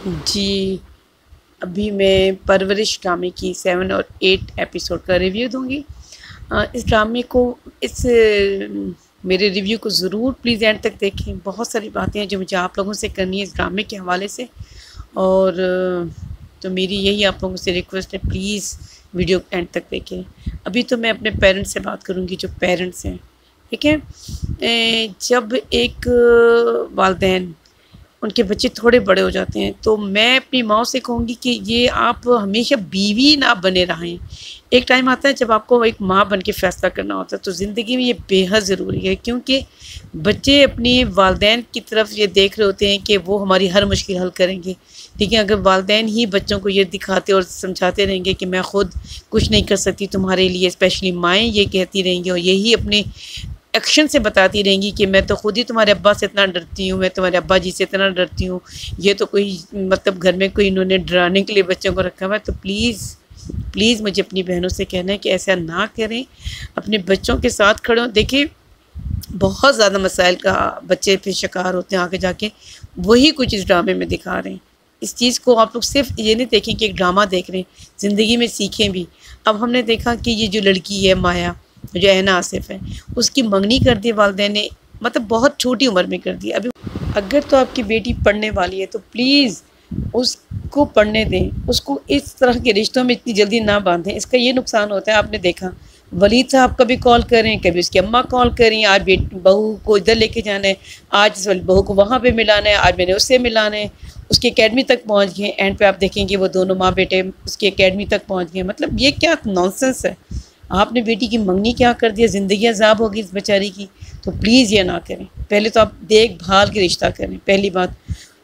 जी, अभी मैं परवरिश ड्रामे की 7 और 8 एपिसोड का रिव्यू दूँगी। इस ड्रामे को इस मेरे रिव्यू को ज़रूर प्लीज़ एंड तक देखें। बहुत सारी बातें हैं जो मुझे आप लोगों से करनी है इस ड्रामे के हवाले से, और तो मेरी यही आप लोगों से रिक्वेस्ट है, प्लीज़ वीडियो एंड तक देखें। अभी तो मैं अपने पेरेंट्स से बात करूँगी, जो पेरेंट्स हैं, ठीक है? जब एक वालिदैन उनके बच्चे थोड़े बड़े हो जाते हैं, तो मैं अपनी माँ से कहूँगी कि ये आप हमेशा बीवी ना बने रहें। एक टाइम आता है जब आपको एक माँ बन के फ़ैसला करना होता है, तो ज़िंदगी में ये बेहद ज़रूरी है, क्योंकि बच्चे अपनी वालिदैन की तरफ ये देख रहे होते हैं कि वो हमारी हर मुश्किल हल करेंगे। लेकिन अगर वालिदैन ही बच्चों को ये दिखाते और समझाते रहेंगे कि मैं खुद कुछ नहीं कर सकती तुम्हारे लिए, स्पेशली माएँ ये कहती रहेंगी और यही अपने एक्शन से बताती रहेंगी कि मैं तो खुद ही तुम्हारे अब्बा से इतना डरती हूँ, मैं तुम्हारे अब्बा जी से इतना डरती हूँ, ये तो कोई मतलब घर में कोई इन्होंने डराने के लिए बच्चों को रखा हुआ है। तो प्लीज़ प्लीज़ मुझे अपनी बहनों से कहना है कि ऐसा ना करें, अपने बच्चों के साथ खड़े हों। देखिए, बहुत ज़्यादा मसाइल का बच्चे फिर शिकार होते हैं आगे जाके, वही कुछ इस ड्रामे में दिखा रहे हैं। इस चीज़ को आप लोग सिर्फ ये नहीं देखें कि एक ड्रामा देख रहे हैं, ज़िंदगी में सीखें भी। अब हमने देखा कि ये जो लड़की है माया, जो ऐना आसिफ है, उसकी मंगनी कर दी वालिदैन ने, मतलब बहुत छोटी उम्र में कर दी। अभी अगर तो आपकी बेटी पढ़ने वाली है तो प्लीज़ उसको पढ़ने दें, उसको इस तरह के रिश्तों में इतनी जल्दी ना बांधें। इसका ये नुकसान होता है, आपने देखा वलीद साहब कभी कॉल करें, कभी उसकी अम्मा कॉल करें, आज बहू को इधर लेके जाना है, आज इस वाली बहू को वहाँ पे मिलाना है, आज मैंने उससे मिलाना है, उसकी एकेडमी तक पहुँच गए। एंड पे आप देखेंगे वो दोनों माँ बेटे उसकी एकेडमी तक पहुँच गए। मतलब ये क्या नॉनसेंस है, आपने बेटी की मंगनी क्या कर दिया, ज़िंदगी अज़ाब होगी इस बेचारी की। तो प्लीज़ ये ना करें, पहले तो आप देखभाल के रिश्ता करें। पहली बात,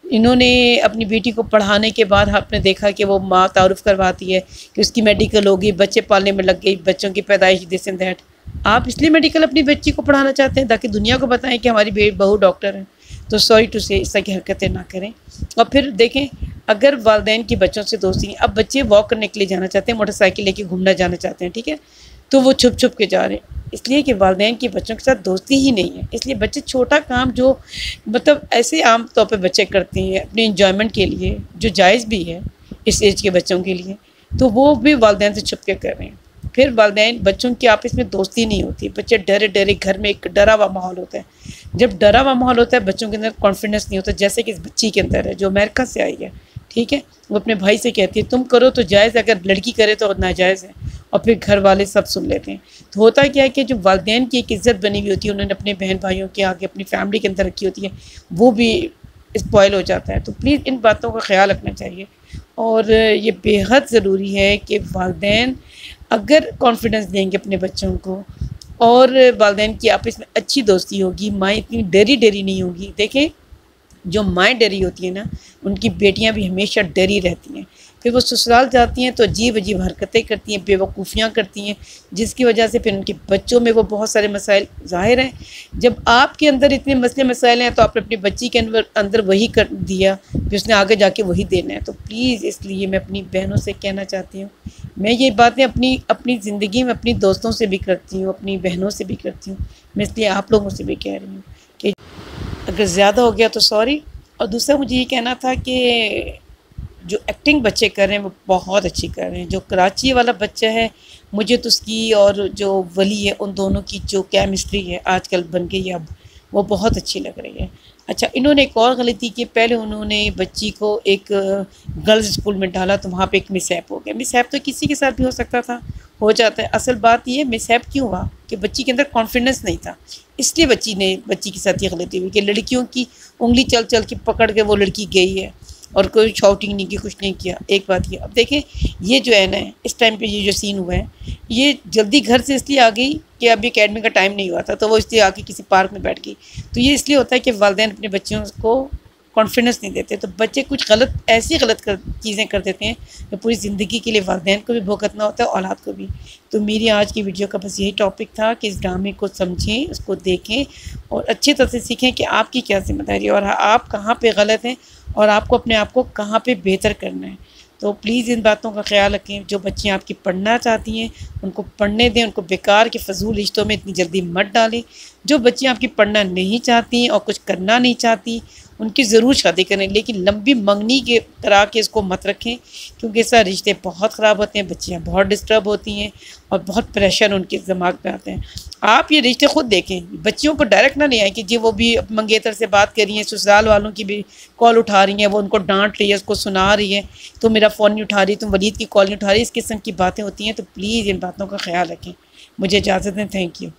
इन्होंने अपनी बेटी को पढ़ाने के बाद आपने देखा कि वो माँ तारुफ़ करवाती है कि उसकी मेडिकल होगी, बच्चे पालने में लग गई, बच्चों की पैदाइश दिस एंड दैट। आप इसलिए मेडिकल अपनी बच्ची को पढ़ाना चाहते हैं ताकि दुनिया को बताएं कि हमारी बहू डॉक्टर है। तो सॉरी टू से इस तरह की हरकतें ना करें। और फिर देखें, अगर वालिदैन की बच्चों से दोस्ती नहीं, अब बच्चे वॉक करने के लिए जाना चाहते हैं, मोटरसाइकिल लेके घूमना जाना चाहते हैं, ठीक है, तो वो छुप छुप के जा रहे हैं, इसलिए कि वालिदैन के बच्चों के साथ दोस्ती ही नहीं है। इसलिए बच्चे छोटा काम जो मतलब ऐसे आम तौर पे बच्चे करते हैं अपने एंजॉयमेंट के लिए, जो जायज़ भी है इस एज के बच्चों के लिए, तो वो भी वालिदैन से छुप के कर रहे हैं। फिर वालिदैन बच्चों की आपस में दोस्ती नहीं होती, बच्चे डरे डरे, घर में एक डरा हुआ माहौल होता है। जब डरा हुआ माहौल होता है, बच्चों के अंदर कॉन्फिडेंस नहीं होता, जैसे कि इस बच्ची के अंदर है जो अमेरिका से आई है, ठीक है। वो अपने भाई से कहती है तुम करो तो जायज़, अगर लड़की करे तो नाजायज़ है, और फिर घर वाले सब सुन लेते हैं। तो होता क्या है कि जो वालिदैन की एक इज़्ज़त बनी हुई होती है, उन्होंने अपने बहन भाइयों के आगे अपनी फैमिली के अंदर रखी होती है, वो भी स्पॉइल हो जाता है। तो प्लीज़ इन बातों का ख्याल रखना चाहिए। और ये बेहद ज़रूरी है कि वालिदैन अगर कॉन्फिडेंस देंगे अपने बच्चों को, और वालिदैन की आपस में अच्छी दोस्ती होगी, माँ इतनी डरी डरी नहीं होगी। देखें, जो माएँ डरी होती हैं ना, उनकी बेटियां भी हमेशा डरी रहती हैं। फिर वो ससुराल जाती हैं तो अजीब अजीब हरकतें करती हैं, बेवकूफ़ियाँ करती हैं, जिसकी वजह से फिर उनके बच्चों में वो बहुत सारे मसाइल ज़ाहिर हैं। जब आपके अंदर इतने मसले मसाइल हैं तो आपने अपनी बच्ची के अंदर वही कर दिया, फिर उसने आगे जाके वही देना है। तो प्लीज़, इसलिए मैं अपनी बहनों से कहना चाहती हूँ, मैं ये बातें अपनी अपनी ज़िंदगी में अपनी दोस्तों से भी करती हूँ, अपनी बहनों से भी करती हूँ, मैं इसलिए आप लोगों से भी कह रही हूँ कि अगर ज़्यादा हो गया तो सॉरी। और दूसरा मुझे ये कहना था कि जो एक्टिंग बच्चे कर रहे हैं वो बहुत अच्छी कर रहे हैं। जो कराची वाला बच्चा है, मुझे तो उसकी और जो वली है, उन दोनों की जो केमिस्ट्री है आजकल बन गई है अब, वो बहुत अच्छी लग रही है। अच्छा, इन्होंने एक और गलती की, पहले उन्होंने बच्ची को एक गर्ल्स स्कूल में डाला तो वहाँ पे एक मिसहैप हो गया। मिसहैप तो किसी के साथ भी हो सकता था, हो जाता है। असल बात ये मिसहैप क्यों हुआ कि बच्ची के अंदर कॉन्फिडेंस नहीं था, इसलिए बच्ची के साथ ये गलती हुई कि लड़कियों की उंगली चल चल के पकड़ के वो लड़की गई है और कोई शाउटिंग नहीं की, कुछ नहीं किया। एक बात ये, अब देखें, ये जो है ना, इस टाइम पे ये जो सीन हुआ है, ये जल्दी घर से इसलिए आ गई कि अभी एकेडमी का टाइम नहीं हुआ था, तो वो इसलिए आके किसी पार्क में बैठ गई। तो ये इसलिए होता है कि वालिदैन अपने बच्चों को कॉन्फिडेंस नहीं देते, तो बच्चे कुछ ऐसी गलत चीज़ें कर देते हैं तो पूरी ज़िंदगी के लिए वालिदैन को भी भुगतना होता है, औलाद को भी। तो मेरी आज की वीडियो का बस यही टॉपिक था कि इस ड्रामे को समझें, उसको देखें और अच्छी तरह से सीखें कि आपकी क्या ज़िम्मेदारी है और आप कहाँ पे गलत हैं और आपको अपने आप को कहाँ पे बेहतर करना है। तो प्लीज़ इन बातों का ख्याल रखें। जो बच्चियाँ आपकी पढ़ना चाहती हैं उनको पढ़ने दें, उनको बेकार के फजूल रिश्तों में इतनी जल्दी मत डालें। जो बच्चियाँ आपकी पढ़ना नहीं चाहती और कुछ करना नहीं चाहती, उनकी ज़रूर शादी करें, लेकिन लंबी मंगनी के करा के इसको मत रखें, क्योंकि इससे रिश्ते बहुत ख़राब होते हैं, बच्चियाँ बहुत डिस्टर्ब होती हैं और बहुत प्रेशर उनके दिमाग पे आते हैं। आप ये रिश्ते खुद देखें, बच्चियों को डायरेक्ट ना ले आए कि जी वो भी मंगेतर से बात कर रही हैं, ससुराल वालों की भी कॉल उठा रही हैं, वो उनको डांट रही है, उसको सुना रही है, तो मेरा फ़ोन नहीं उठा रही, तुम वलीद की कॉल नहीं उठा रही, इस किस्म की बातें होती हैं। तो प्लीज़ इन बातों का ख्याल रखें। मुझे इजाज़त दें। Thank you.